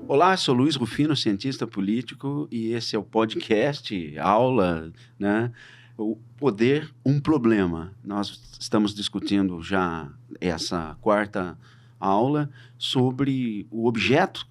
Olá, sou Luiz Rufino, cientista político, e esse é o podcast, aula, né? O poder, um problema. Nós estamos discutindo já essa quarta aula sobre o objeto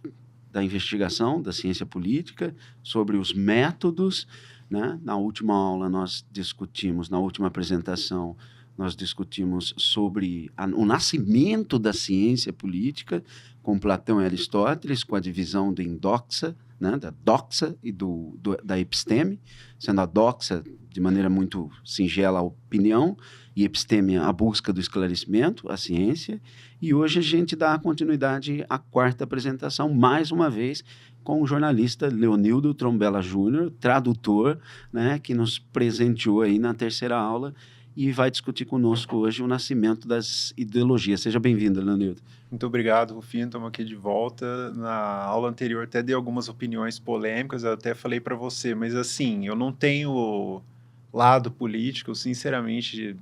da investigação da ciência política, sobre os métodos, né? Na última aula nós discutimos, na última apresentação, nós discutimos sobre o nascimento da ciência política, com Platão e Aristóteles, com a divisão do endoxa, né, da doxa e da episteme, sendo a doxa, de maneira muito singela, a opinião, e episteme a busca do esclarecimento, a ciência. E hoje a gente dá continuidade à quarta apresentação, mais uma vez, com o jornalista Leonildo Trombella Júnior, tradutor, né, que nos presenteou aí na terceira aula, e vai discutir conosco hoje o nascimento das ideologias. Seja bem-vindo, Leonildo. Muito obrigado, Rufino. Estamos aqui de volta. Na aula anterior até dei algumas opiniões polêmicas, eu até falei para você, mas assim, eu não tenho lado político, sinceramente,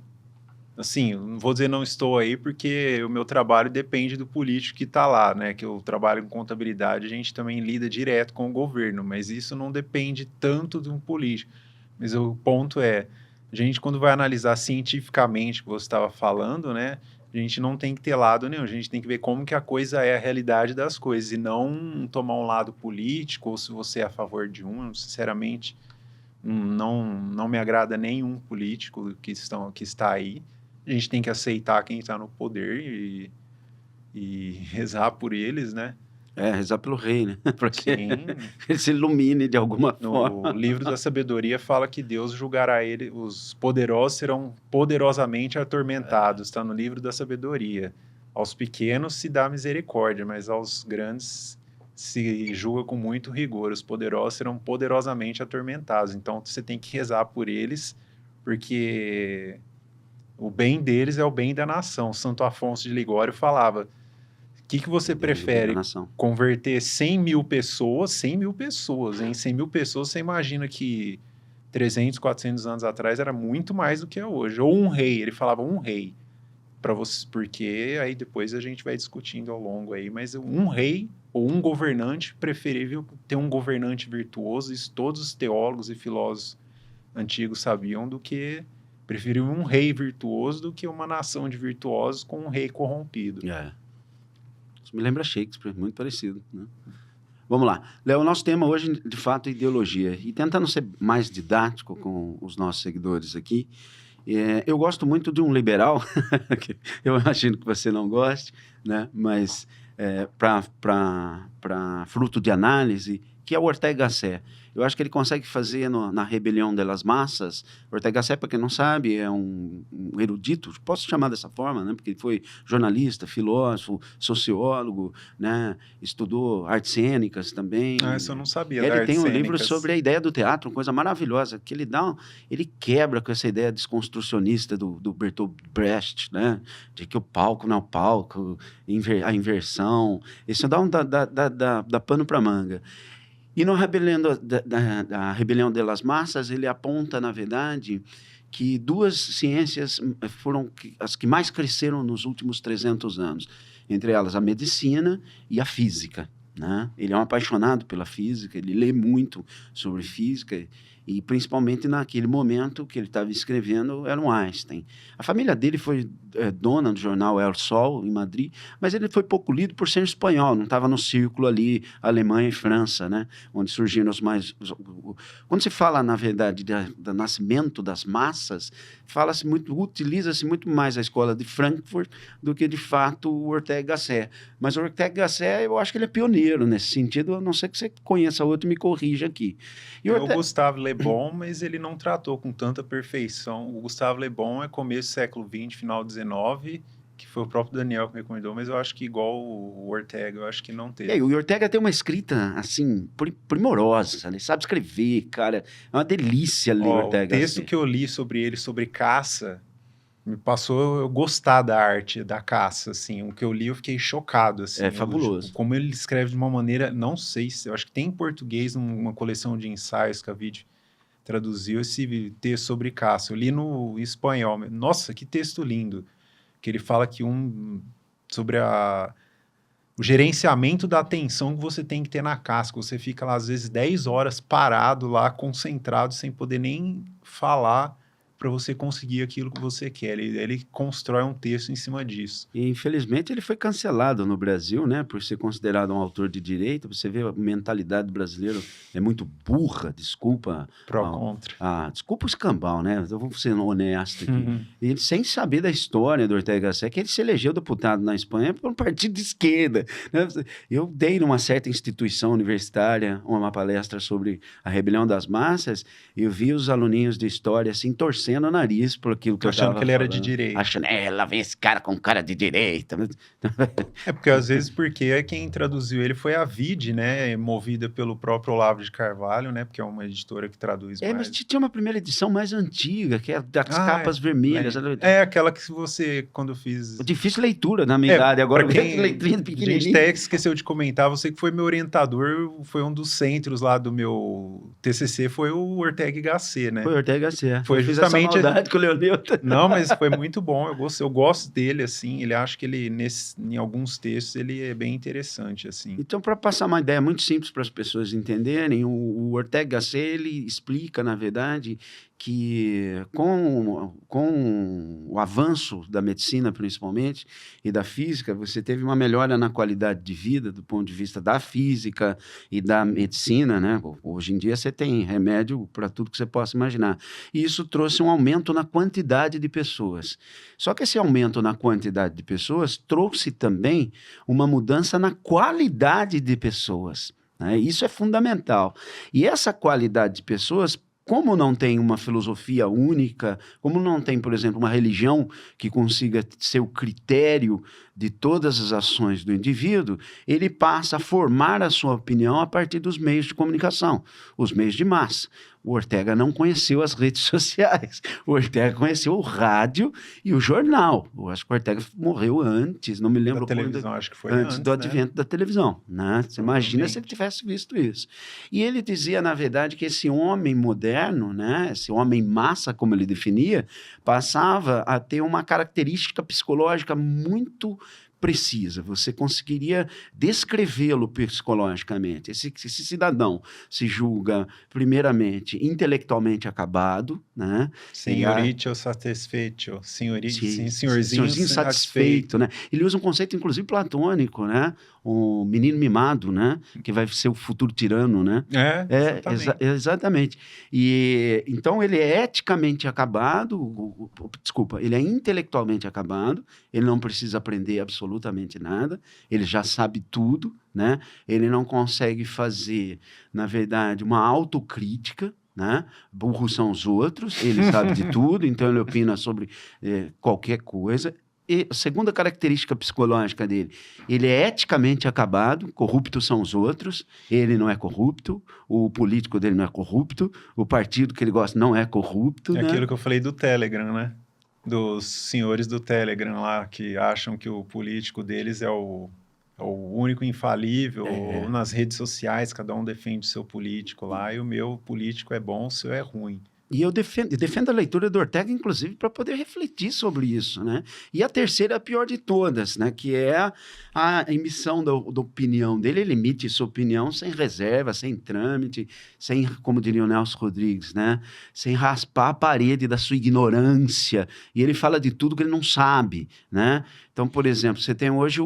assim, eu não vou dizer não estou aí, porque o meu trabalho depende do político que está lá, né? Que eu trabalho em contabilidade, a gente também lida direto com o governo, mas isso não depende tanto de um político. Mas o ponto é, a gente quando vai analisar cientificamente o que você estava falando, né? A gente não tem que ter lado nenhum, a gente tem que ver como que a coisa é a realidade das coisas e não tomar um lado político ou se você é a favor de um. Sinceramente, não me agrada nenhum político que está aí. A gente tem que aceitar quem está no poder e rezar por eles, né? Rezar pelo rei, né? Para que Sim. ele se ilumine de alguma forma. No livro da sabedoria fala que Deus julgará ele, os poderosos serão poderosamente atormentados, está no livro da sabedoria. Aos pequenos se dá misericórdia, mas aos grandes se julga com muito rigor. Os poderosos serão poderosamente atormentados. Então você tem que rezar por eles, porque o bem deles é o bem da nação. Santo Afonso de Ligório falava: o que você prefere? Converter 100 mil pessoas? 100 mil pessoas, hein? 100 mil pessoas, você imagina que 300, 400 anos atrás era muito mais do que é hoje. Ou um rei, ele falava um rei. Para você, porque aí depois a gente vai discutindo ao longo aí, mas um rei ou um governante, preferível ter um governante virtuoso, isso todos os teólogos e filósofos antigos sabiam, do que preferiam um rei virtuoso do que uma nação de virtuosos com um rei corrompido. Isso me lembra Shakespeare, muito parecido, né? Vamos lá. Léo, o nosso tema hoje, de fato, é ideologia. E tentando ser mais didático com os nossos seguidores aqui, eu gosto muito de um liberal, que eu imagino que você não goste, né? Mas para fruto de análise, que é o Ortega Gasset. Eu acho que ele consegue fazer na Rebelião das Massas. Ortega Gasset, para quem não sabe, é um erudito, posso chamar dessa forma, né? Porque ele foi jornalista, filósofo, sociólogo, né? Estudou artes cênicas também. Isso eu não sabia. Ele tem um livro sobre a ideia do teatro, uma coisa maravilhosa, que ele quebra com essa ideia desconstrucionista do Bertolt Brecht, né? De que o palco não é o palco, a inversão. Isso dá pano para manga. E no da Rebelião das Massas, ele aponta, na verdade, que duas ciências foram as que mais cresceram nos últimos 300 anos. Entre elas, a medicina e a física, né? Ele é um apaixonado pela física, ele lê muito sobre física, e principalmente naquele momento que ele estava escrevendo era um Einstein. A família dele foi dona do jornal El Sol, em Madrid, mas ele foi pouco lido por ser espanhol, não estava no círculo ali, Alemanha e França, né? Onde surgiram os mais... Quando se fala, na verdade, do nascimento das massas, utiliza-se muito mais a escola de Frankfurt do que, de fato, o Ortega Gasset. Mas o Ortega Gasset, eu acho que ele é pioneiro nesse sentido, a não ser que você conheça outro e me corrija aqui. O Gustave Le Bon, mas ele não tratou com tanta perfeição. O Gustave Le Bon é começo do século XX, final XIX, que foi o próprio Daniel que me recomendou, mas eu acho que igual o Ortega, eu acho que não teve. O Ortega tem uma escrita, assim, primorosa, ele sabe escrever, cara, é uma delícia ler Ortega. O texto que eu li sobre ele, sobre caça, me passou eu gostar da arte da caça, assim. O que eu li, eu fiquei chocado, assim. É fabuloso. Como ele escreve de uma maneira, não sei se... Eu acho que tem em português uma coleção de ensaios que a Vide traduziu esse texto sobre caça. Eu li no espanhol. Nossa, que texto lindo. que ele fala que sobre o gerenciamento da atenção que você tem que ter na casca. Você fica lá, às vezes, 10 horas parado lá, concentrado, sem poder nem falar para você conseguir aquilo que você quer. Ele constrói um texto em cima disso. E, infelizmente, ele foi cancelado no Brasil, né, por ser considerado um autor de direita. Você vê a mentalidade do brasileiro é muito burra, desculpa. Contra. Desculpa o escambau, né? Eu vou ser honesto aqui. Ele, sem saber da história do Ortega Gasset, que ele se elegeu deputado na Espanha por um partido de esquerda, né? Eu dei numa certa instituição universitária uma palestra sobre a rebelião das massas e eu vi os aluninhos de história assim torcendo o nariz por aquilo que eu estava achando que ele era de direita. Achando, lá vem esse cara com cara de direita. Porque às vezes quem traduziu ele foi a Vide, né? Movida pelo próprio Olavo de Carvalho, né? Porque é uma editora que traduz mais. Mas tinha uma primeira edição mais antiga, que é das capas vermelhas. Aquela que você, quando fiz... Difícil leitura na minha idade. Agora, letrinha pequenininha. A gente até esqueceu de comentar, você que foi meu orientador, foi um dos centros lá do meu TCC, foi o Ortega Gasset, né? Foi o Ortega Gasset. Foi justamente com o Leonilton. Não, mas foi muito bom. Eu gosto dele, assim. Ele acho que ele, em alguns textos, ele é bem interessante, assim. Então, para passar uma ideia muito simples para as pessoas entenderem, o Ortega Gasset, ele explica, na verdade, que com o avanço da medicina, principalmente, e da física, você teve uma melhora na qualidade de vida, do ponto de vista da física e da medicina, né? Hoje em dia você tem remédio para tudo que você possa imaginar. E isso trouxe um aumento na quantidade de pessoas. Só que esse aumento na quantidade de pessoas trouxe também uma mudança na qualidade de pessoas, né? Isso é fundamental. E essa qualidade de pessoas, como não tem uma filosofia única, como não tem, por exemplo, uma religião que consiga ser o critério de todas as ações do indivíduo, ele passa a formar a sua opinião a partir dos meios de comunicação, os meios de massa. O Ortega não conheceu as redes sociais, o Ortega conheceu o rádio e o jornal. Eu acho que o Ortega morreu antes, não me lembro. Da televisão, acho que foi antes do advento da televisão, né? Você imagina se ele tivesse visto isso. E ele dizia, na verdade, que esse homem moderno, né, esse homem massa, como ele definia, passava a ter uma característica psicológica muito precisa, você conseguiria descrevê-lo psicologicamente. Esse cidadão se julga, primeiramente, intelectualmente acabado, né? Senhorito satisfeito, senhorzinho satisfeito, né? Ele usa um conceito, inclusive, platônico, né? O menino mimado, né? Que vai ser o futuro tirano, né? Exatamente. E, então, ele é eticamente acabado, ele é intelectualmente acabado, ele não precisa aprender absolutamente nada, ele já sabe tudo, né? Ele não consegue fazer, na verdade, uma autocrítica, né? Burros são os outros, ele sabe de tudo, então ele opina sobre qualquer coisa. E a segunda característica psicológica dele, ele é eticamente acabado, corruptos são os outros, ele não é corrupto, o político dele não é corrupto, o partido que ele gosta não é corrupto. É, né? Aquilo que eu falei do Telegram, né? Dos senhores do Telegram lá, que acham que o político deles é o único infalível, ou nas redes sociais, cada um defende o seu político lá, e o meu político é bom, o seu é ruim. E eu defendo a leitura do Ortega, inclusive, para poder refletir sobre isso, né? E a terceira é a pior de todas, né? Que é a emissão da opinião dele. Ele emite sua opinião sem reserva, sem trâmite, sem, como diria o Nelson Rodrigues, né? Sem raspar a parede da sua ignorância. E ele fala de tudo que ele não sabe, né? Então, por exemplo, você tem hoje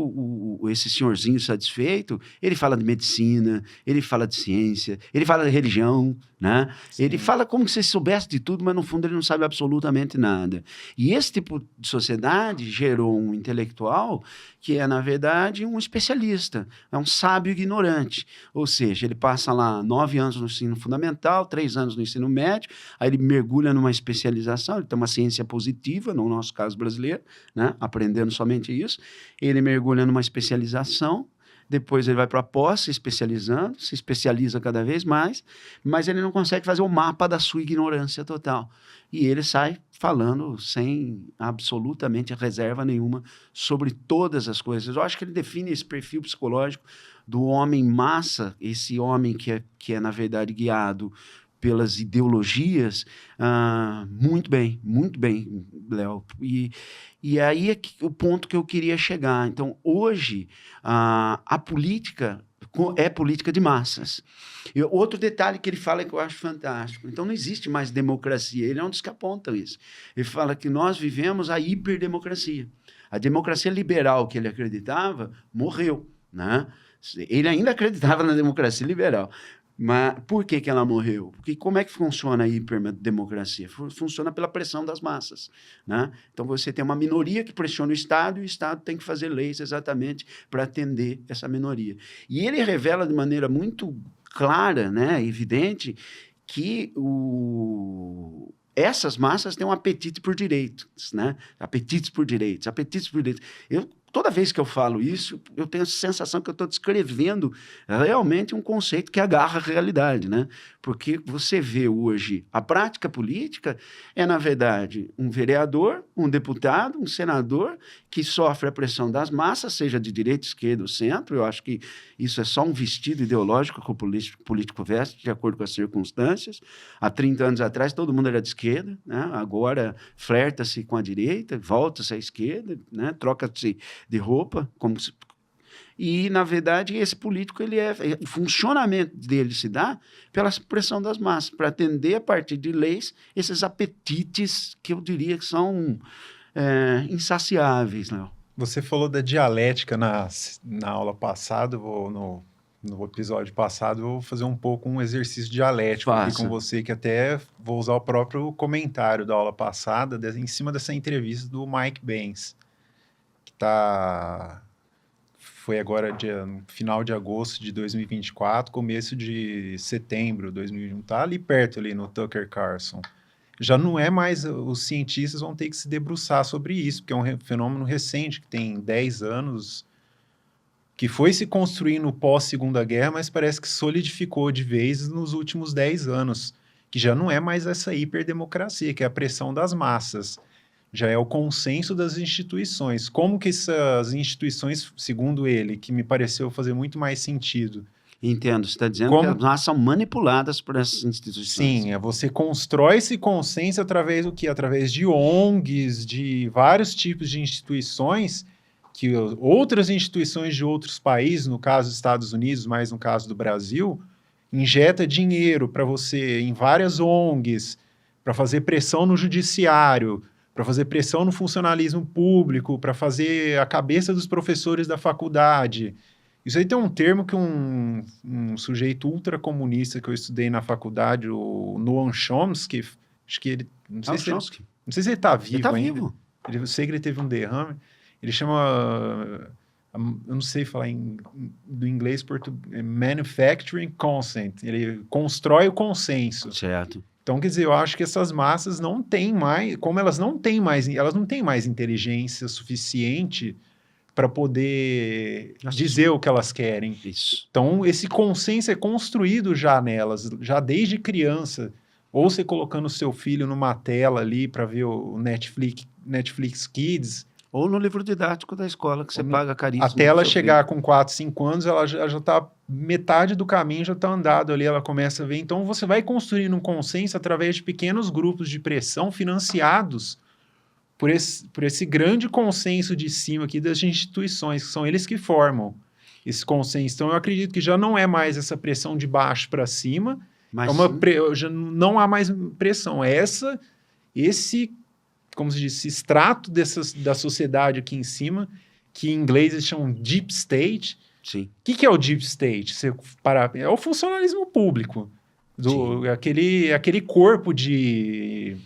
esse senhorzinho satisfeito, ele fala de medicina, ele fala de ciência, ele fala de religião, né? Ele fala como se soubesse de tudo, mas no fundo ele não sabe absolutamente nada. E esse tipo de sociedade gerou um intelectual que é, na verdade, um especialista, é um sábio ignorante. Ou seja, ele passa lá 9 anos no ensino fundamental, 3 anos no ensino médio, aí ele mergulha numa especialização, ele tem uma ciência positiva, no nosso caso brasileiro, né? Aprendendo somente isso, ele mergulha numa especialização, depois ele vai para a pós, se especializando, se especializa cada vez mais, mas ele não consegue fazer o mapa da sua ignorância total. E ele sai falando sem absolutamente reserva nenhuma sobre todas as coisas. Eu acho que ele define esse perfil psicológico do homem massa, esse homem que é na verdade, guiado pelas ideologias, muito bem, Léo. E aí é o ponto que eu queria chegar. Então, hoje, a política é política de massas. E outro detalhe que ele fala que eu acho fantástico. Então, não existe mais democracia. Ele é um dos que apontam isso. Ele fala que nós vivemos a hiperdemocracia. A democracia liberal que ele acreditava morreu, né? Ele ainda acreditava na democracia liberal. Mas por que ela morreu? Porque como é que funciona a hiperdemocracia? Funciona pela pressão das massas, né? Então, você tem uma minoria que pressiona o Estado e o Estado tem que fazer leis exatamente para atender essa minoria. E ele revela de maneira muito clara, né, evidente, que essas massas têm um apetite por direitos, né? Apetites por direitos. Toda vez que eu falo isso, eu tenho a sensação que eu estou descrevendo realmente um conceito que agarra a realidade, né? Porque você vê hoje, a prática política é, na verdade, um vereador, um deputado, um senador que sofre a pressão das massas, seja de direita, esquerda ou centro. Eu acho que isso é só um vestido ideológico que o político veste de acordo com as circunstâncias. Há 30 anos atrás, todo mundo era de esquerda, né? Agora flerta-se com a direita, volta-se à esquerda, né? Troca-se de roupa, e, na verdade, esse político, o funcionamento dele se dá pela pressão das massas, para atender, a partir de leis, esses apetites que eu diria que são insaciáveis, Léo. Você falou da dialética na aula passada, no episódio passado, eu vou fazer um exercício dialético aqui com você, que até vou usar o próprio comentário da aula passada, em cima dessa entrevista do Mike Benz, que foi agora final de agosto de 2024, começo de setembro de 2021, tá ali perto, ali no Tucker Carlson. Já não é mais, os cientistas vão ter que se debruçar sobre isso, porque é um fenômeno recente, que tem 10 anos, que foi se construindo pós-Segunda Guerra, mas parece que solidificou de vez nos últimos 10 anos, que já não é mais essa hiperdemocracia, que é a pressão das massas. Já é o consenso das instituições. Como que essas instituições, segundo ele, que me pareceu fazer muito mais sentido... Entendo, você está dizendo que as massas são manipuladas por essas instituições. Sim, você constrói esse consenso através do quê? Através de ONGs, de vários tipos de instituições, que outras instituições de outros países, no caso dos Estados Unidos, mas no caso do Brasil, injeta dinheiro para você em várias ONGs, para fazer pressão no judiciário, para fazer pressão no funcionalismo público, para fazer a cabeça dos professores da faculdade. Isso aí tem um termo que um sujeito ultracomunista que eu estudei na faculdade, o Noam Chomsky, acho que ele... Não sei se ele está vivo ainda. Ele está vivo. Eu sei que ele teve um derrame. Ele chama... Eu não sei falar do inglês português. Manufacturing consent. Ele constrói o consenso. Certo. Então, quer dizer, eu acho que essas massas não têm mais... Como elas não têm mais inteligência suficiente para poder dizer o que elas querem. Isso. Então, esse consenso é construído já nelas, já desde criança. Ou você colocando o seu filho numa tela ali para ver o Netflix Kids. Ou no livro didático da escola, que você paga caríssimo. Até ela chegar com 4, 5 anos, ela já está... Metade do caminho já está andado ali, ela começa a ver. Então, você vai construindo um consenso através de pequenos grupos de pressão financiados por esse grande consenso de cima aqui das instituições, que são eles que formam esse consenso. Então, eu acredito que já não é mais essa pressão de baixo para cima, já não há mais pressão. Esse, como se diz, esse extrato da sociedade aqui em cima, que em inglês eles chamam Deep State. Sim. O que é o Deep State? É o funcionalismo público. Aquele corpo de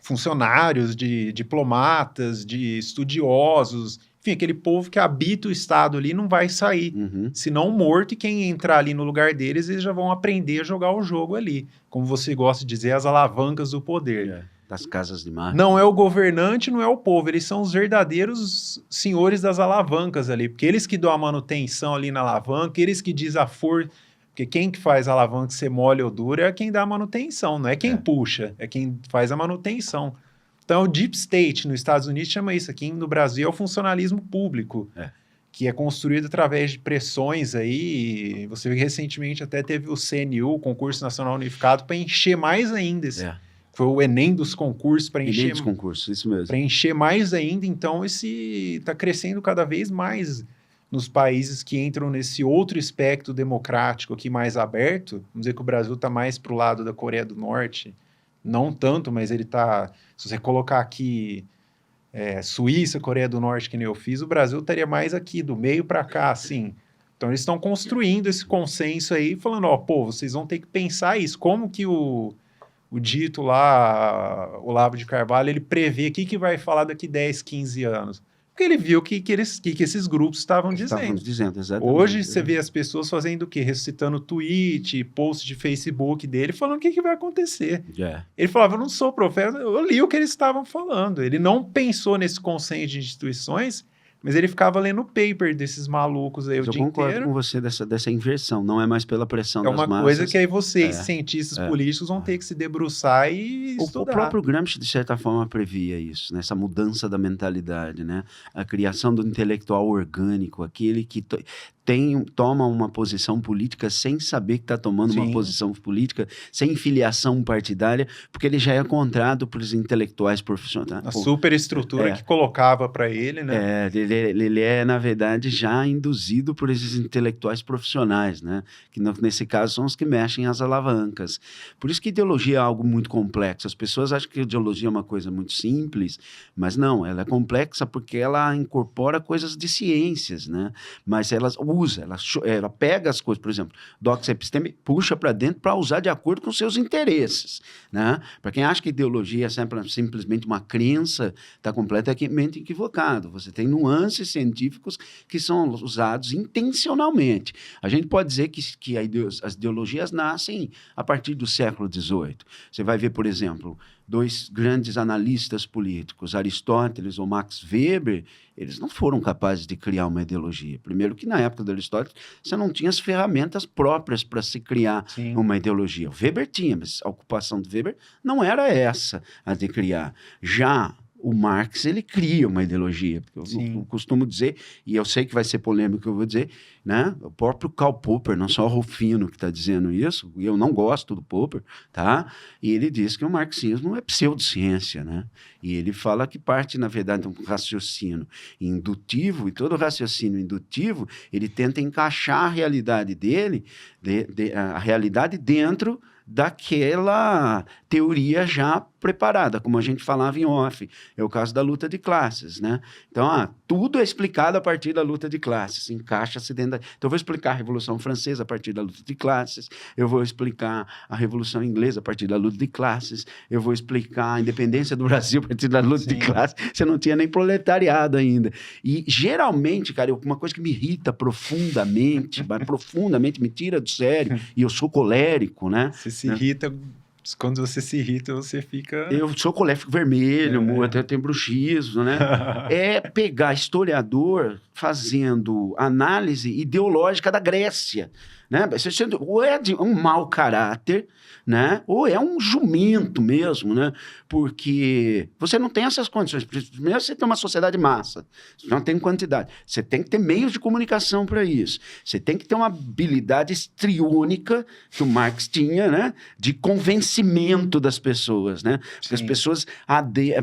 funcionários, de diplomatas, de estudiosos, enfim, aquele povo que habita o Estado ali não vai sair, senão morto, e quem entrar ali no lugar deles, eles já vão aprender a jogar o jogo ali. Como você gosta de dizer, as alavancas do poder. Das casas de marketing. Não é o governante, não é o povo, eles são os verdadeiros senhores das alavancas ali, porque eles que dão a manutenção ali na alavanca, eles que dizem a força. Porque quem que faz a alavanca ser mole ou dura é quem dá a manutenção, não é quem puxa, é quem faz a manutenção. Então, o Deep State nos Estados Unidos chama isso, aqui no Brasil é o funcionalismo público, que é construído através de pressões aí. Você vê que recentemente até teve o CNU, Concurso Nacional Unificado, para encher mais ainda. Foi o Enem dos concursos para encher. Enem dos concursos, isso mesmo. Para encher mais ainda. Então, está crescendo cada vez mais nos países que entram nesse outro espectro democrático aqui mais aberto. Vamos dizer que o Brasil está mais para o lado da Coreia do Norte. Não tanto, mas ele está... Se você colocar aqui... Suíça, Coreia do Norte, que nem eu fiz, o Brasil estaria mais aqui, do meio para cá, assim. Então, eles estão construindo esse consenso aí, falando, vocês vão ter que pensar isso. Como que o dito lá, Olavo de Carvalho, ele prevê o que vai falar daqui 10, 15 anos? Porque ele viu o que esses grupos estavam dizendo. Exatamente. Hoje, você vê as pessoas fazendo o quê? Ressuscitando tweet, post de Facebook dele, falando o que vai acontecer. Ele falava, eu não sou profeta, eu li o que eles estavam falando. Ele não pensou nesse consenso de instituições, mas ele ficava lendo o paper desses malucos aí o dia inteiro. Eu concordo com você dessa inversão, não é mais pela pressão das massas. É uma coisa que aí vocês, cientistas políticos, vão ter que se debruçar e estudar. O próprio Gramsci, de certa forma, previa isso, né? Essa mudança da mentalidade, né? A criação do intelectual orgânico, aquele que toma uma posição política sem saber que está tomando uma posição política, sem filiação partidária, porque ele já é contrado pelos intelectuais profissionais. A superestrutura que colocava para ele, né? Ele é, na verdade, já induzido por esses intelectuais profissionais, né? Que nesse caso são os que mexem as alavancas. Por isso que ideologia é algo muito complexo. As pessoas acham que ideologia é uma coisa muito simples, mas não, ela é complexa porque ela incorpora coisas de ciências, né? Mas ela pega as coisas, por exemplo, doxa episteme, puxa para dentro para usar de acordo com seus interesses, né? Para quem acha que ideologia é simplesmente uma crença, está completamente equivocado. Você tem nuances científicos que são usados intencionalmente. A gente pode dizer que as ideologias nascem a partir do século XVIII. Você vai ver, por exemplo, dois grandes analistas políticos, Aristóteles ou Max Weber, eles não foram capazes de criar uma ideologia. Primeiro que na época do Aristóteles, você não tinha as ferramentas próprias para se criar uma ideologia. O Weber tinha, mas a ocupação do Weber não era essa, a de criar. Já o Marx, ele cria uma ideologia. Eu costumo dizer, e eu sei que vai ser polêmico o que eu vou dizer, né? O próprio Karl Popper, não só o Rufino que está dizendo isso, e eu não gosto do Popper, tá? E ele diz que o marxismo é pseudociência, né? E ele fala que parte, na verdade, de um raciocínio indutivo, e todo raciocínio indutivo, ele tenta encaixar a realidade dele, a realidade dentro daquela teoria já preparada, como a gente falava em off. É o caso da luta de classes, né? Então, tudo é explicado a partir da luta de classes, encaixa-se dentro da... Então, eu vou explicar a Revolução Francesa a partir da luta de classes, eu vou explicar a Revolução Inglesa a partir da luta de classes, eu vou explicar a independência do Brasil a partir da luta de classes. Você não tinha nem proletariado ainda. E, geralmente, cara, uma coisa que me irrita profundamente, me tira do sério, e eu sou colérico, né? Você se irrita... Quando você se irrita, você fica... Eu sou colérico, fico vermelho, até tenho bruxismo, né? É pegar historiador fazendo análise ideológica da Grécia, né? Ou é de um mau caráter, né? Ou é um jumento mesmo, né? Porque você não tem essas condições. Primeiro, você tem uma sociedade massa, você não tem quantidade. Você tem que ter meios de comunicação para isso. Você tem que ter uma habilidade histriônica que o Marx tinha, né? De convencimento das pessoas, né? Porque as pessoas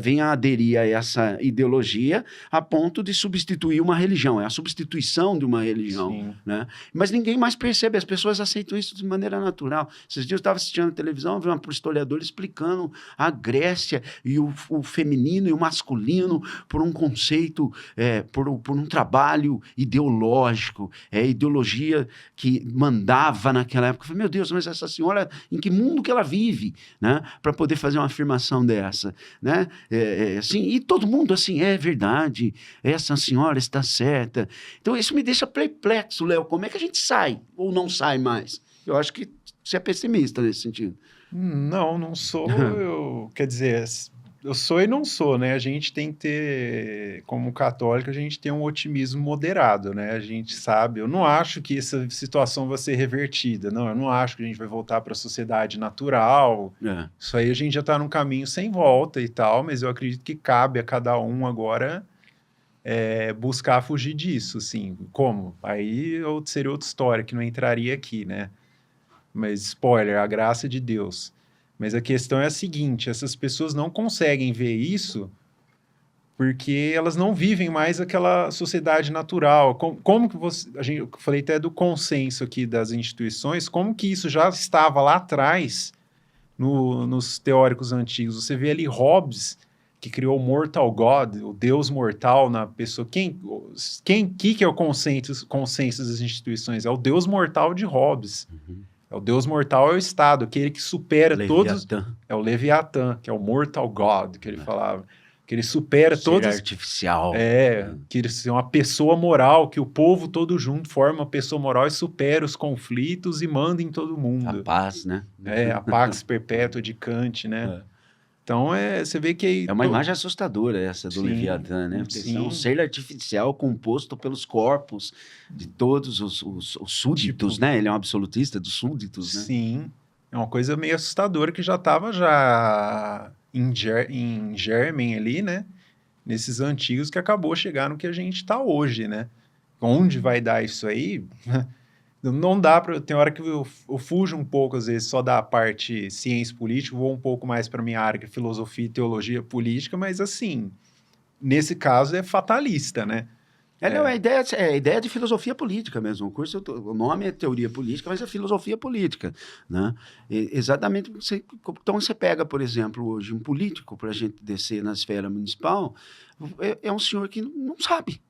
vêm a aderir a essa ideologia a ponto de substituir uma religião. É a substituição de uma religião, né? Mas ninguém mais percebe. As pessoas aceitam isso de maneira natural. Esses dias eu estava assistindo a televisão, vi um historiador explicando a Grécia e o feminino e o masculino por um conceito, por um trabalho ideológico, ideologia que mandava naquela época. Eu falei, meu Deus, mas essa senhora, em que mundo que ela vive, né? Para poder fazer uma afirmação dessa, né? Assim, e todo mundo assim, é verdade, essa senhora está certa. Então isso me deixa perplexo, Léo, como é que a gente sai ou não sai mais? Eu acho que você é pessimista nesse sentido. Não sou. Quer dizer, eu sou e não sou, né? A gente tem que ter, como católico, a gente tem um otimismo moderado, né? A gente sabe, eu não acho que essa situação vai ser revertida, não, eu não acho que a gente vai voltar para a sociedade natural. Isso aí a gente já está num caminho sem volta e tal, mas eu acredito que cabe a cada um agora buscar fugir disso, assim. Como? Aí seria outra história que não entraria aqui, né? Mas, spoiler, a graça de Deus. Mas a questão é a seguinte, essas pessoas não conseguem ver isso porque elas não vivem mais aquela sociedade natural. Como que eu falei até do consenso aqui das instituições, como que isso já estava lá atrás nos teóricos antigos? Você vê ali Hobbes, que criou o Mortal God, o Deus mortal na pessoa. Que é o consenso das instituições? É o Deus mortal de Hobbes. Uhum. É o Deus mortal, é o Estado, aquele que supera todos. É o Leviatã, que é o Mortal God, que ele falava. Que ele supera todos. Ser artificial. Que ele é uma pessoa moral, que o povo todo junto forma uma pessoa moral e supera os conflitos e manda em todo mundo. A paz, né? A Pax Perpétua de Kant, né? Então, você vê que... É uma imagem assustadora essa do Leviatã, né? Porque é um ser artificial composto pelos corpos de todos os súditos, né? Ele é um absolutista dos súditos, né? Sim. É uma coisa meio assustadora que já estava em germen ali, né? Nesses antigos que acabou chegando no que a gente está hoje, né? Onde vai dar isso aí? Não dá para... Tem hora que eu fujo um pouco, às vezes, só da parte ciência política, vou um pouco mais para minha área, que é filosofia e teologia política, mas, assim, nesse caso é fatalista, né? A ideia de filosofia política mesmo. O nome é teoria política, mas é filosofia política, né? Exatamente. Então, você pega, por exemplo, hoje um político, para a gente descer na esfera municipal, é um senhor que não sabe.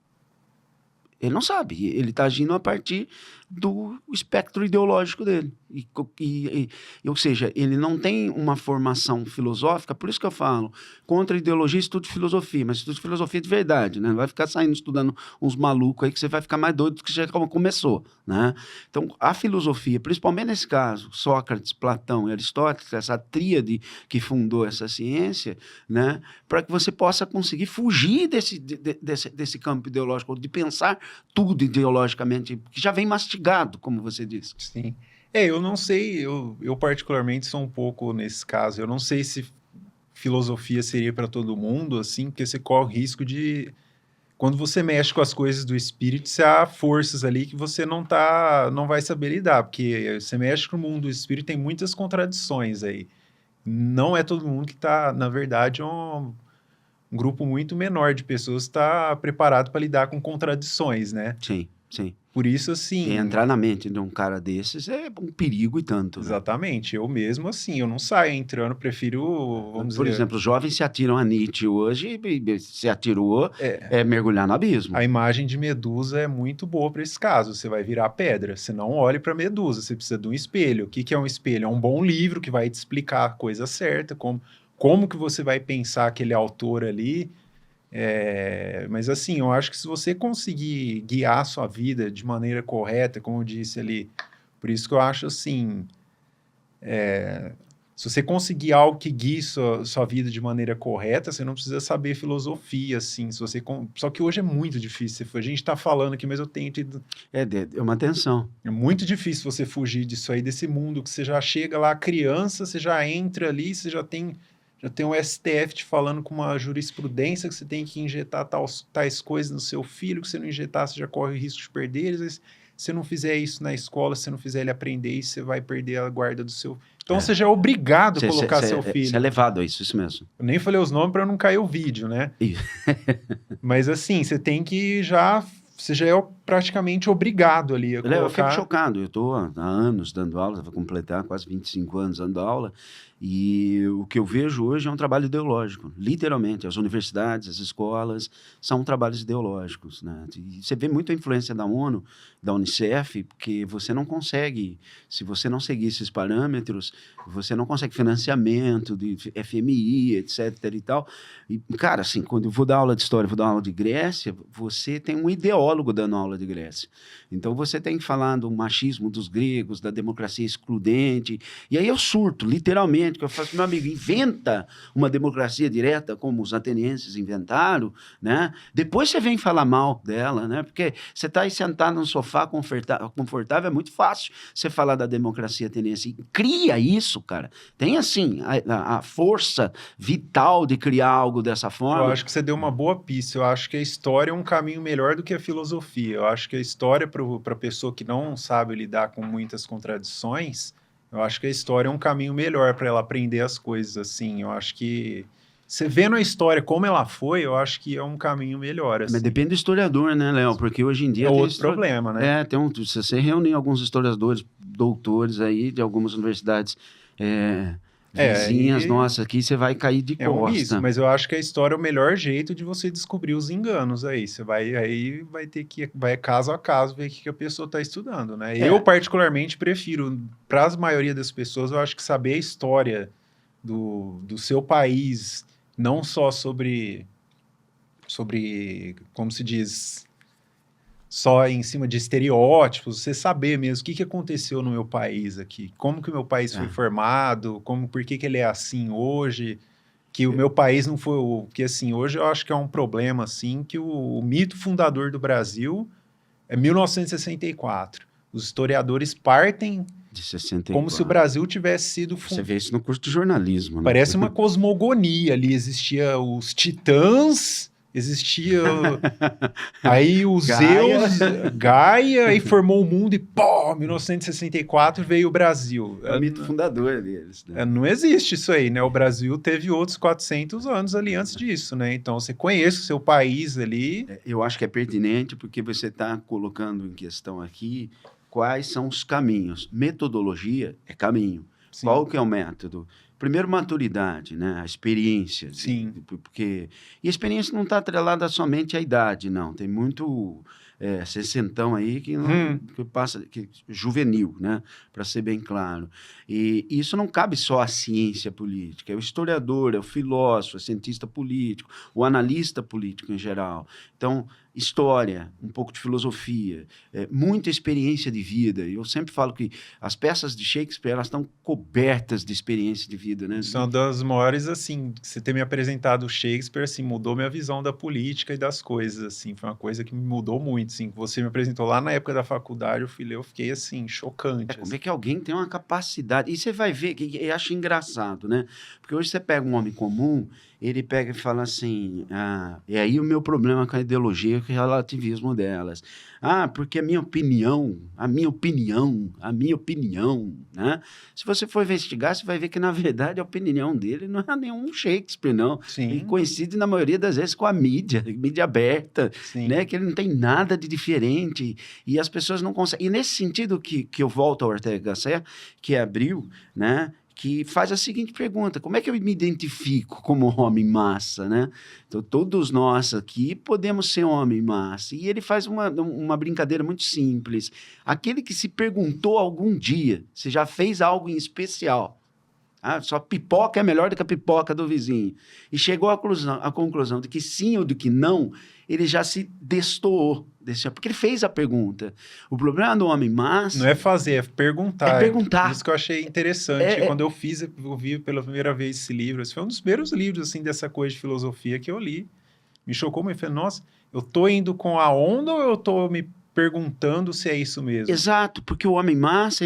Ele não sabe. Ele está agindo a partir do espectro ideológico dele. Ou seja, ele não tem uma formação filosófica, por isso que eu falo, contra a ideologia, estude filosofia, mas estude filosofia de verdade, né? Não vai ficar saindo estudando uns malucos aí que você vai ficar mais doido do que já começou, né? Então, a filosofia, principalmente nesse caso, Sócrates, Platão e Aristóteles, essa tríade que fundou essa ciência, né? Para que você possa conseguir fugir desse campo ideológico, de pensar tudo ideologicamente, que já vem mastigado, como você disse. Sim. Eu não sei, eu particularmente sou um pouco nesse caso, eu não sei se filosofia seria para todo mundo, assim, porque você corre o risco de, quando você mexe com as coisas do espírito, se há forças ali que você não vai saber lidar, porque você mexe com o mundo do espírito, tem muitas contradições aí. Não é todo mundo que está, na verdade, um grupo muito menor de pessoas está preparado para lidar com contradições, né? Sim, sim. Por isso, assim... E entrar na mente de um cara desses é um perigo e tanto. Né? Exatamente. Eu mesmo, assim, eu não saio entrando, prefiro, vamos Por dizer... exemplo, os jovens se atiram a Nietzsche hoje, e se atirou, é mergulhar no abismo. A imagem de Medusa é muito boa para esse caso. Você vai virar pedra. Você não olhe para Medusa, você precisa de um espelho. O que é um espelho? É um bom livro que vai te explicar a coisa certa, como que você vai pensar aquele autor ali... mas assim, eu acho que se você conseguir guiar a sua vida de maneira correta, como eu disse ali, por isso que eu acho assim, se você conseguir algo que guie sua vida de maneira correta, você não precisa saber filosofia, assim, só que hoje é muito difícil, a gente está falando aqui, mas eu tenho tido... É uma tensão. É muito difícil você fugir disso aí, desse mundo que você já chega lá criança, você já entra ali, você já tem o STF te falando com uma jurisprudência que você tem que injetar tais coisas no seu filho, que se você não injetar, você já corre o risco de perder eles. Se você não fizer isso na escola, se você não fizer ele aprender isso, você vai perder a guarda do seu... Então, você já é obrigado a colocar seu filho. Você é levado a isso mesmo. Eu nem falei os nomes para não cair o vídeo, né? Mas, assim, você tem que Você já é praticamente obrigado ali a colocar... Eu fico chocado. Eu estou há anos dando aula, vou completar quase 25 anos dando aula, e o que eu vejo hoje é um trabalho ideológico, literalmente. As universidades, as escolas, são trabalhos ideológicos, né? E você vê muita influência da ONU, da Unicef, porque você não consegue, se você não seguir esses parâmetros, você não consegue financiamento de FMI, etc. e tal. E, cara, assim, quando eu vou dar aula de história, vou dar aula de Grécia, você tem um ideólogo dando aula de Grécia. Então você tem que falar do machismo dos gregos, da democracia excludente, e aí eu surto, literalmente, que eu faço, meu amigo, inventa uma democracia direta, como os atenienses inventaram, né? Depois você vem falar mal dela, né? Porque você está aí sentado num sofá confortável, é muito fácil você falar da democracia ateniense. Cria isso, cara. Tem, assim, a força vital de criar algo dessa forma. Eu acho que você deu uma boa pista. Eu acho que a história é um caminho melhor do que a filosofia. Eu acho que a história, para a pessoa que não sabe lidar com muitas contradições, eu acho que a história é um caminho melhor para ela aprender as coisas, assim. Eu acho que você vendo a história como ela foi, eu acho que é um caminho melhor, assim. Mas depende do historiador, né, Léo? Porque hoje em dia... É outro problema, né? Se você reúne alguns historiadores, doutores aí de algumas universidades vizinhas nossas aqui, você vai cair de costa. Isso, mas eu acho que a história é o melhor jeito de você descobrir os enganos aí. Você vai ter que, caso a caso, ver o que a pessoa está estudando, né? Eu, particularmente, prefiro, para a maioria das pessoas, eu acho que saber a história do seu país, não só sobre, como se diz, só em cima de estereótipos, você saber mesmo o que aconteceu no meu país aqui, como que o meu país foi formado, por que ele é assim hoje, que o meu país não foi... Porque, assim, hoje eu acho que é um problema, assim, que o mito fundador do Brasil é 1964. Os historiadores partem de 64. Como se o Brasil tivesse sido... Você vê isso no curso de jornalismo, né? Parece uma cosmogonia ali. Existia os titãs... Existia aí os Zeus, Gaia, e formou o mundo e, pô, 1964 veio o Brasil. É o mito fundador deles. Né? Não existe isso aí, né? O Brasil teve outros 400 anos ali antes disso, né? Então, você conhece o seu país ali. Eu acho que é pertinente porque você está colocando em questão aqui quais são os caminhos. Metodologia é caminho. Sim. Qual que é o método? Primeiro, maturidade, né? A experiência. Sim. E a experiência não está atrelada somente à idade, não. Tem muito sessentão aí que passa juvenil, né? Para ser bem claro. E isso não cabe só à ciência política. É o historiador, é o filósofo, é o cientista político, o analista político em geral. Então, história, um pouco de filosofia, muita experiência de vida. Eu sempre falo que as peças de Shakespeare, elas estão cobertas de experiência de vida, né? São das maiores, assim, você ter me apresentado o Shakespeare, assim, mudou minha visão da política e das coisas, assim, foi uma coisa que me mudou muito, assim, você me apresentou lá na época da faculdade, eu fiquei, assim, chocante. Como é que alguém tem uma capacidade, e você vai ver, que eu acho engraçado, né? Porque hoje você pega um homem comum, ele pega e fala assim, e aí o meu problema com a ideologia é o relativismo delas. Porque a minha opinião, né? Se você for investigar, você vai ver que, na verdade, a opinião dele não é nenhum Shakespeare, não. Sim. Ele coincide, na maioria das vezes, com a mídia aberta, né? Que ele não tem nada de diferente, e as pessoas não conseguem. E nesse sentido que eu volto ao Ortega y Gasset, que abriu, né? Que faz a seguinte pergunta: como é que eu me identifico como homem massa, né? Então, todos nós aqui podemos ser homem massa. E ele faz uma brincadeira muito simples. Aquele que se perguntou algum dia se já fez algo em especial, sua pipoca é melhor do que a pipoca do vizinho, e chegou à conclusão de que sim ou de que não, ele já se destoou, porque ele fez a pergunta. O problema do homem massa... Não é fazer, é perguntar. É perguntar. Isso que eu achei interessante. Quando eu vi pela primeira vez esse livro, esse foi um dos primeiros livros, assim, dessa coisa de filosofia que eu li. Me chocou, mas eu falei, nossa, eu tô indo com a onda ou eu tô me perguntando se é isso mesmo? Exato, porque o homem massa,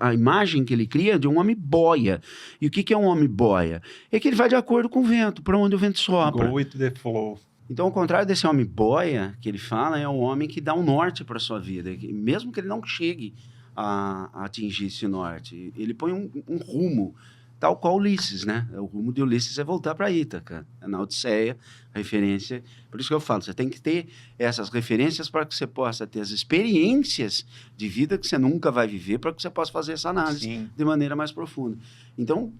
a imagem que ele cria é de um homem boia. E o que é um homem boia? É que ele vai de acordo com o vento, para onde o vento sopra. Go with the flow. Então, ao contrário desse homem boia que ele fala, é um homem que dá um norte para a sua vida, mesmo que ele não chegue a atingir esse norte. Ele põe um rumo, tal qual Ulisses, né? O rumo de Ulisses é voltar para Ítaca, na Odisseia, referência. Por isso que eu falo, você tem que ter essas referências para que você possa ter as experiências de vida que você nunca vai viver, para que você possa fazer essa análise de maneira mais profunda. Então,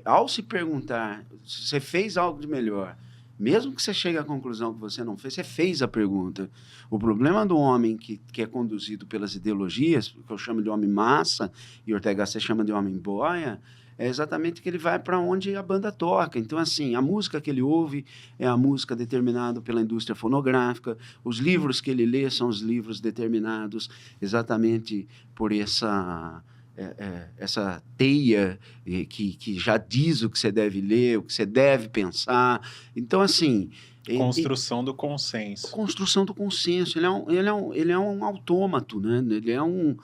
ao se perguntar se você fez algo de melhor, mesmo que você chegue à conclusão que você não fez, você fez a pergunta. O problema do homem que é conduzido pelas ideologias, que eu chamo de homem massa, e Ortega Gasset chama de homem boia, é exatamente que ele vai para onde a banda toca. Então, assim, a música que ele ouve é a música determinada pela indústria fonográfica, os livros que ele lê são os livros determinados exatamente por essa teia que já diz o que você deve ler, o que você deve pensar. Então, assim... Construção do consenso. Construção do consenso. Ele é um autômato, né? Ele é um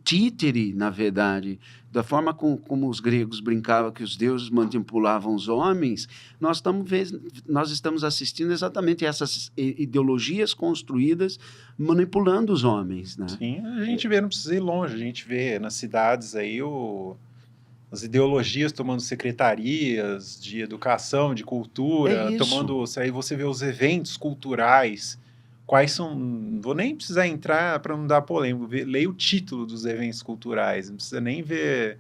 títere, na verdade. Da forma como os gregos brincavam que os deuses manipulavam os homens, nós estamos assistindo exatamente essas ideologias construídas manipulando os homens, né? Sim, a gente vê, não precisa ir longe, a gente vê nas cidades aí as ideologias tomando secretarias de educação, de cultura, aí você vê os eventos culturais, quais são, não vou nem precisar entrar para não dar polêmica, leia o título dos eventos culturais, não precisa nem ver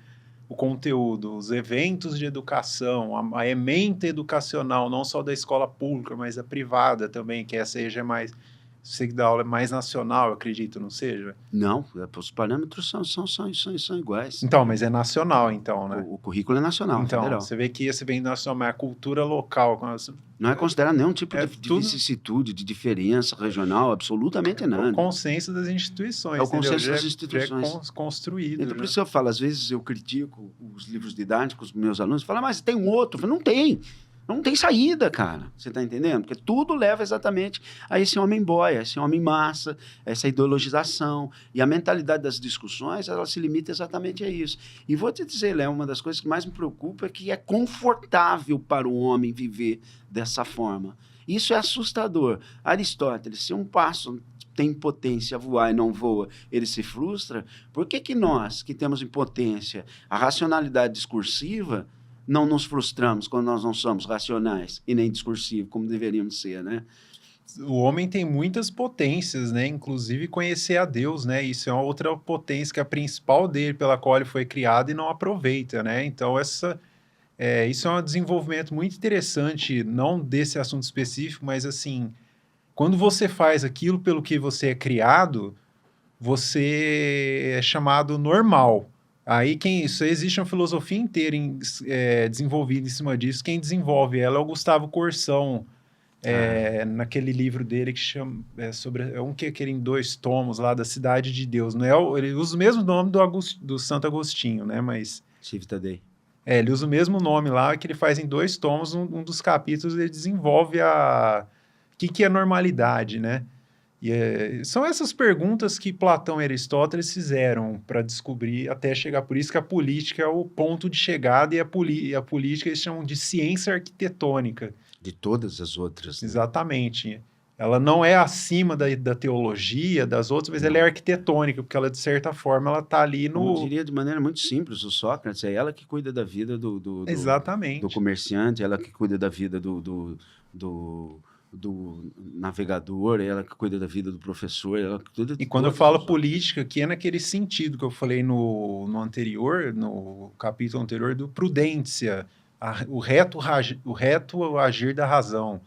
o conteúdo, os eventos de educação, a ementa educacional, não só da escola pública, mas a privada também, que essa seja mais... Sei que da aula é mais nacional, eu acredito, não seja? Não, os parâmetros são iguais. Então, mas é nacional, então, né? O currículo é nacional, então, federal. Você vê que esse bem nacional, mas a cultura local... Não é considerado nenhum tipo de vicissitude, de diferença regional, absolutamente nada. É o consenso das instituições. É o consenso das instituições. Já é construído. Então, por isso eu falo, às vezes eu critico os livros didáticos dos meus alunos, falam, mas tem um outro. Eu falo, não tem. Não tem saída, cara. Você está entendendo? Porque tudo leva exatamente a esse homem boia, esse homem massa, essa ideologização. E a mentalidade das discussões, ela se limita exatamente a isso. E vou te dizer, Léo, uma das coisas que mais me preocupa é que é confortável para o homem viver dessa forma. Isso é assustador. Aristóteles, se um pássaro tem potência a voar e não voa, ele se frustra. Por que nós, que temos impotência, a racionalidade discursiva, não nos frustramos quando nós não somos racionais e nem discursivos, como deveríamos ser, né? O homem tem muitas potências, né? Inclusive conhecer a Deus, né? Isso é uma outra potência que é a principal dele, pela qual ele foi criado e não aproveita, né? Então, isso é um desenvolvimento muito interessante, não desse assunto específico, mas assim, quando você faz aquilo pelo que você é criado, você é chamado normal. Aí existe uma filosofia inteira desenvolvida em cima disso. Quem desenvolve ela é o Gustavo Corsão, naquele livro dele que chama que em 2 tomos lá da Cidade de Deus. Não é, ele usa o mesmo nome do Santo Agostinho, né? Mas Civita Dei. ele usa o mesmo nome lá que ele faz em 2 tomos. Um dos capítulos ele desenvolve o que é normalidade, né? São essas perguntas que Platão e Aristóteles fizeram para descobrir, até chegar. Por isso que a política é o ponto de chegada, e a política eles chamam de ciência arquitetônica. De todas as outras. Né? Exatamente. Ela não é acima da teologia, das outras, mas ela é arquitetônica, porque ela, de certa forma, ela está ali no... Eu diria de maneira muito simples, o Sócrates, é ela que cuida da vida do Exatamente. Do comerciante, ela que cuida da vida do navegador, ela que cuida da vida do professor, ela que cuida de... E quando eu falo política, que é naquele sentido que eu falei no capítulo anterior, do prudência, o reto agir da razão.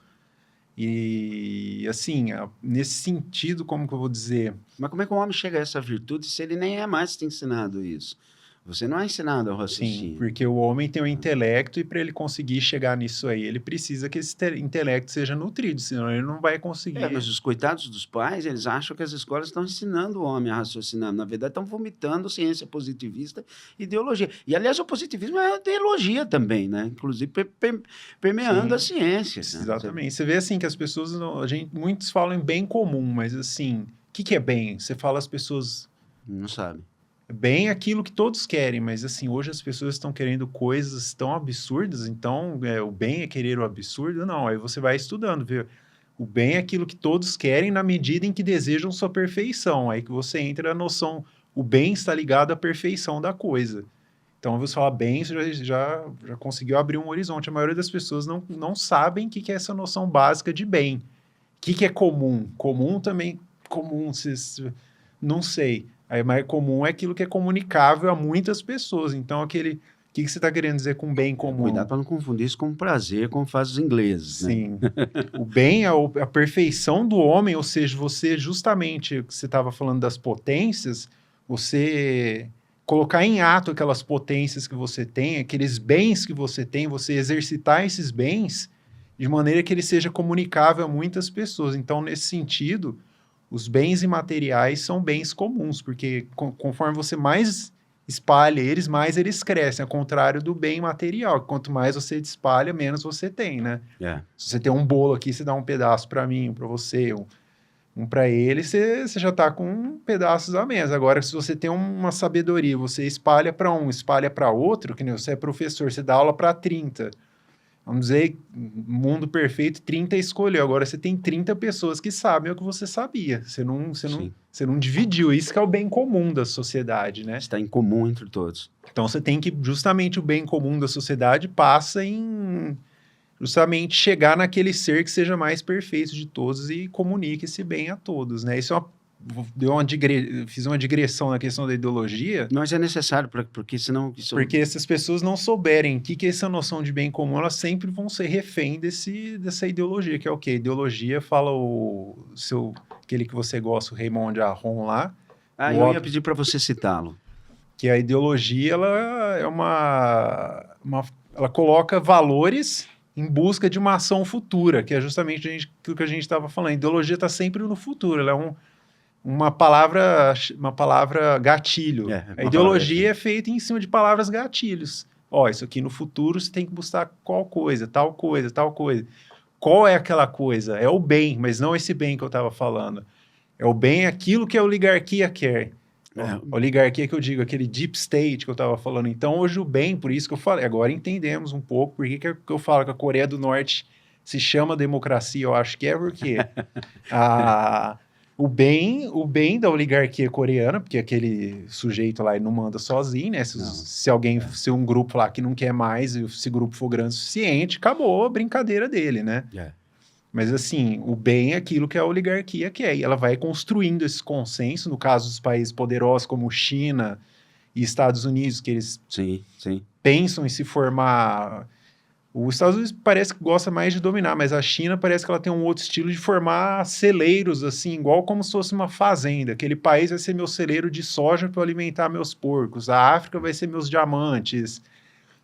E, assim, nesse sentido, como que eu vou dizer? Mas como é que o homem chega a essa virtude se ele nem é mais te ensinado isso? Você não é ensinado ao raciocínio. Sim, porque o homem tem um intelecto e para ele conseguir chegar nisso aí, ele precisa que esse intelecto seja nutrido, senão ele não vai conseguir. Mas os coitados dos pais, eles acham que as escolas estão ensinando o homem a raciocinar. Na verdade, estão vomitando ciência positivista e ideologia. E, aliás, o positivismo é ideologia também, né? Inclusive permeando a ciência. Né? Exatamente. Você vê assim que as pessoas, muitos falam em bem comum, mas assim, o que é bem? Você fala, as pessoas... Não sabem. Bem aquilo que todos querem, mas assim, hoje as pessoas estão querendo coisas tão absurdas, então o bem é querer o absurdo? Não, aí você vai estudando, vê, o bem é aquilo que todos querem na medida em que desejam sua perfeição, aí que você entra na noção, o bem está ligado à perfeição da coisa. Então, você fala bem, você já conseguiu abrir um horizonte. A maioria das pessoas não sabem o que é essa noção básica de bem. O que é comum? Comum também, não sei. Aí, mais comum é aquilo que é comunicável a muitas pessoas. Então, o que você está querendo dizer com bem comum? Cuidado para não confundir isso com prazer, como fazem os ingleses. Sim. Né? O bem é a perfeição do homem, ou seja, você justamente, que você estava falando das potências, você colocar em ato aquelas potências que você tem, aqueles bens que você tem, você exercitar esses bens de maneira que ele seja comunicável a muitas pessoas. Então, nesse sentido, os bens imateriais são bens comuns, porque conforme você mais espalha eles, mais eles crescem, ao contrário do bem material, que quanto mais você espalha, menos você tem, né? Se você tem um bolo aqui, você dá um pedaço para mim, um para você, um para ele, você já está com pedaços a menos. Agora, se você tem uma sabedoria, você espalha para um, espalha para outro, que nem você é professor, você dá aula para 30. Vamos dizer, mundo perfeito, 30 escolheu. Agora você tem 30 pessoas que sabem o que você sabia. Você não dividiu. Isso que é o bem comum da sociedade, né? Está em comum entre todos. Então você tem que, justamente o bem comum da sociedade passa em justamente chegar naquele ser que seja mais perfeito de todos e comunique esse bem a todos, né? Isso é fiz uma digressão na questão da ideologia. Mas é necessário, porque senão... Porque se as pessoas não souberem o que é essa noção de bem comum, elas sempre vão ser refém dessa ideologia, que é o quê? Ideologia, fala aquele que você gosta, o Raymond Aron lá. Eu ia pedir para você citá-lo. Que a ideologia, ela é ela coloca valores em busca de uma ação futura, que é justamente aquilo que a gente estava falando. A ideologia está sempre no futuro, ela é uma palavra gatilho. A ideologia é feita em cima de palavras gatilhos. Isso aqui no futuro você tem que buscar qual coisa, tal coisa, tal coisa. Qual é aquela coisa? É o bem, mas não esse bem que eu estava falando. É o bem aquilo que a oligarquia quer. Oligarquia que eu digo, aquele deep state que eu estava falando. Então, hoje o bem, por isso que eu falei, agora entendemos um pouco por que eu falo que a Coreia do Norte se chama democracia. Eu acho que é porque o bem da oligarquia coreana, porque aquele sujeito lá ele não manda sozinho, né? Se um grupo lá que não quer mais, e se o grupo for grande o suficiente, acabou a brincadeira dele, né? Mas assim, o bem é aquilo que a oligarquia quer, e ela vai construindo esse consenso, no caso dos países poderosos como China e Estados Unidos, que eles pensam em se formar... Os Estados Unidos parece que gosta mais de dominar, mas a China parece que ela tem um outro estilo de formar celeiros, assim, igual como se fosse uma fazenda. Aquele país vai ser meu celeiro de soja para alimentar meus porcos. A África vai ser meus diamantes.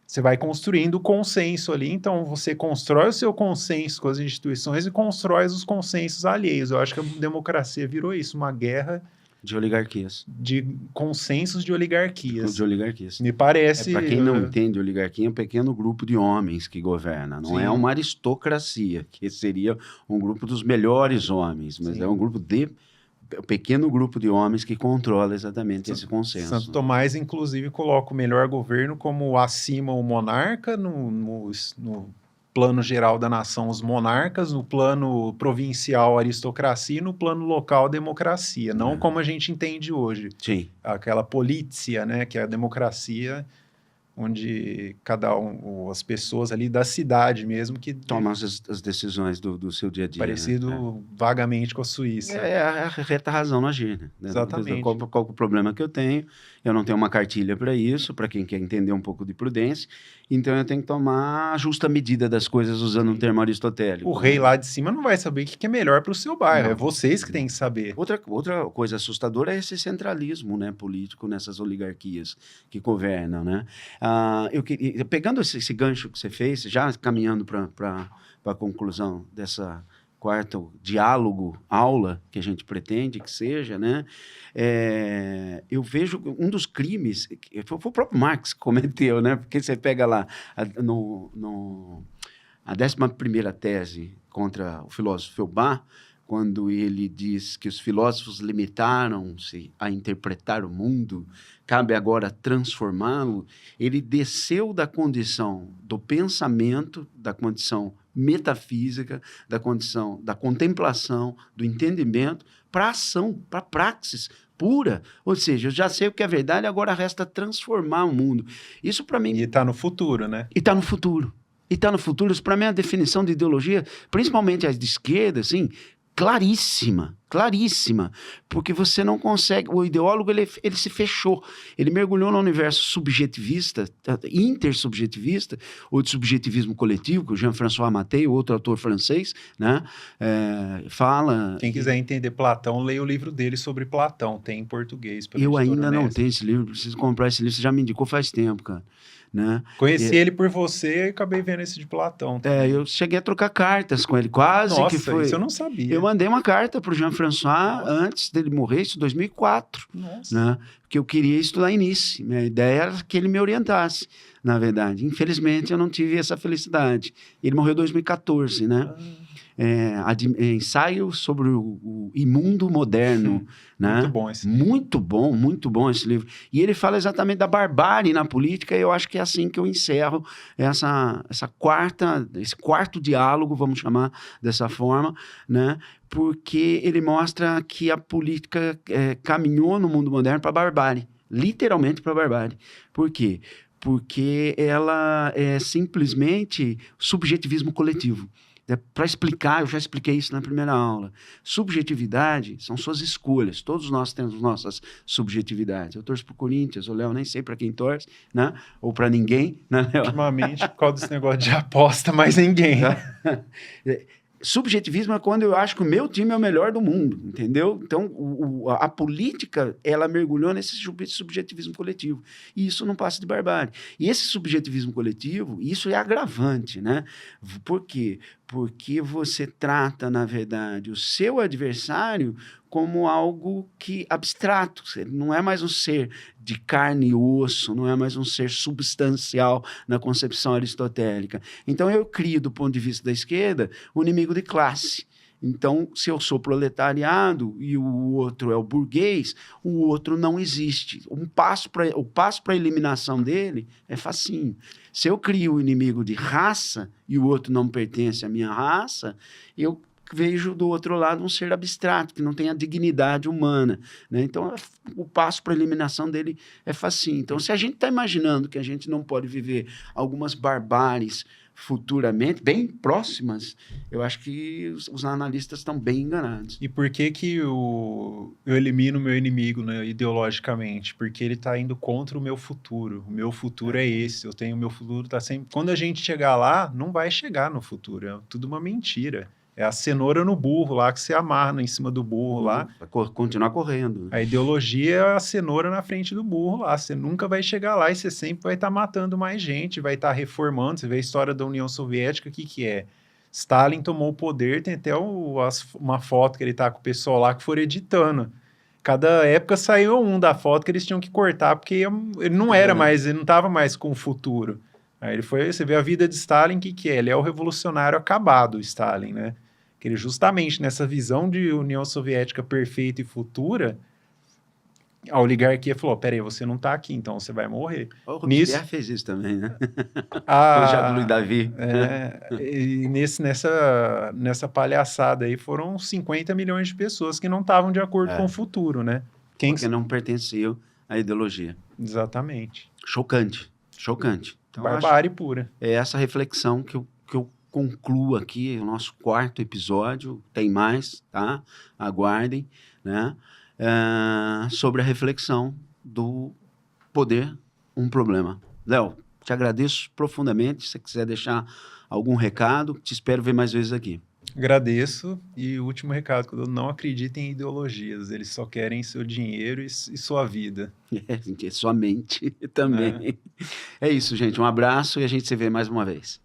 Você vai construindo o consenso ali. Então, você constrói o seu consenso com as instituições e constrói os consensos alheios. Eu acho que a democracia virou isso, uma guerra... de oligarquias. De consensos de oligarquias. De oligarquias. Me parece... Para quem não entende, oligarquia é um pequeno grupo de homens que governa. Não é uma aristocracia, que seria um grupo dos melhores homens, mas é um pequeno grupo de homens que controla exatamente esse consenso. Santo Tomás, inclusive, coloca o melhor governo como acima o monarca, no plano geral da nação, os monarcas, no plano provincial, a aristocracia, e no plano local, a democracia. Não como a gente entende hoje. Sim. Aquela polícia, né, que é a democracia, onde as pessoas ali da cidade mesmo que... tomam as decisões do seu dia a dia. Parecido vagamente com a Suíça. É a reta razão no agir, né? Exatamente. Qual o problema que eu tenho? Eu não tenho uma cartilha para isso, para quem quer entender um pouco de prudência, então eu tenho que tomar a justa medida das coisas usando um termo aristotélico. O rei lá de cima não vai saber o que é melhor para o seu bairro, é vocês que têm que saber. Outra coisa assustadora é esse centralismo, né, político nessas oligarquias que governam, né? Pegando esse gancho que você fez, já caminhando para a conclusão dessa quarto aula que a gente pretende que seja, né? Eu vejo um dos crimes, foi o próprio Marx que cometeu, né? Porque você pega lá a 11ª tese contra o filósofo Feuerbach, quando ele diz que os filósofos limitaram-se a interpretar o mundo, cabe agora transformá-lo, ele desceu da condição do pensamento, da condição metafísica, da condição da contemplação, do entendimento, para a ação, para a praxis pura. Ou seja, eu já sei o que é verdade, agora resta transformar o mundo. Isso para mim... E está no futuro, né? E está no futuro. Isso para mim é a definição de ideologia, principalmente as de esquerda, assim, claríssima, claríssima, porque você não consegue, o ideólogo ele se fechou, ele mergulhou no universo subjetivista, intersubjetivista, ou de subjetivismo coletivo, que o Jean-François Mattei, outro autor francês, né, fala... Quem quiser entender Platão, leia o livro dele sobre Platão, tem em português. Eu ainda não tenho esse livro, preciso comprar esse livro, você já me indicou faz tempo, cara. Né? Conheci ele por você e acabei vendo esse de Platão também. Eu cheguei a trocar cartas com ele, quase. Nossa, que foi. Isso eu não sabia. Eu mandei uma carta para o Jean-François antes dele morrer, isso em 2004. Nossa. Né? Porque eu queria estudar em Nice. Minha ideia era que ele me orientasse, na verdade. Infelizmente, eu não tive essa felicidade. Ele morreu em 2014, né? Ensaio sobre o imundo moderno. Né? Muito bom esse livro. Muito bom esse livro. E ele fala exatamente da barbárie na política, e eu acho que é assim que eu encerro esse quarto diálogo, vamos chamar dessa forma, né? Porque ele mostra que a política caminhou no mundo moderno para a barbárie, literalmente para a barbárie. Por quê? Porque ela é simplesmente subjetivismo coletivo. Para explicar, eu já expliquei isso na primeira aula. Subjetividade são suas escolhas. Todos nós temos nossas subjetividades. Eu torço para o Corinthians, o Léo nem sei para quem torce, né? Ou para ninguém. Né, Léo? Ultimamente, por causa desse negócio de aposta, mas ninguém. Subjetivismo é quando eu acho que o meu time é o melhor do mundo, entendeu? Então, a política, ela mergulhou nesse subjetivismo coletivo. E isso não passa de barbárie. E esse subjetivismo coletivo, isso é agravante, né? Por quê? Porque você trata, na verdade, o seu adversário como algo abstrato. Ele não é mais um ser de carne e osso, não é mais um ser substancial na concepção aristotélica. Então, eu crio, do ponto de vista da esquerda, o inimigo de classe. Então, se eu sou proletariado e o outro é o burguês, o outro não existe. O passo para a eliminação dele é facinho. Se eu crio o inimigo de raça e o outro não pertence à minha raça, eu vejo do outro lado um ser abstrato, que não tem a dignidade humana. Né? Então, o passo para a eliminação dele é facinho. Então, se a gente está imaginando que a gente não pode viver algumas barbáries futuramente, bem próximas, eu acho que os analistas estão bem enganados. E por que eu elimino o meu inimigo, né, ideologicamente? Porque ele está indo contra o meu futuro. O meu futuro é esse. O meu futuro está sempre... Quando a gente chegar lá, não vai chegar no futuro. É tudo uma mentira. É a cenoura no burro lá, que você amarra em cima do burro lá. Vai continuar correndo. A ideologia é a cenoura na frente do burro lá. Você nunca vai chegar lá e você sempre vai estar matando mais gente, vai estar reformando. Você vê a história da União Soviética, o que é? Stalin tomou o poder, tem até uma foto que ele tá com o pessoal lá que foram editando. Cada época saiu da foto que eles tinham que cortar, porque ele não era mais, ele não estava mais com o futuro. Aí você vê a vida de Stalin, o que é? Ele é o revolucionário acabado, Stalin, né? Que ele justamente nessa visão de União Soviética perfeita e futura, a oligarquia falou, peraí, você não tá aqui, então você vai morrer. O Robespierre fez isso também, né? O Louis David. E nessa palhaçada aí foram 50 milhões de pessoas que não estavam de acordo com o futuro, né? Porque não pertenciam à ideologia. Exatamente. Chocante. Então, barbárie pura. É essa reflexão que eu concluo aqui, o nosso quarto episódio, tem mais, tá? Aguardem, né? Sobre a reflexão do poder, um problema. Léo, te agradeço profundamente. Se você quiser deixar algum recado, te espero ver mais vezes aqui. Agradeço. E o último recado, que eu não acredito em ideologias. Eles só querem seu dinheiro e sua vida. Sua mente também. É isso, gente. Um abraço e a gente se vê mais uma vez.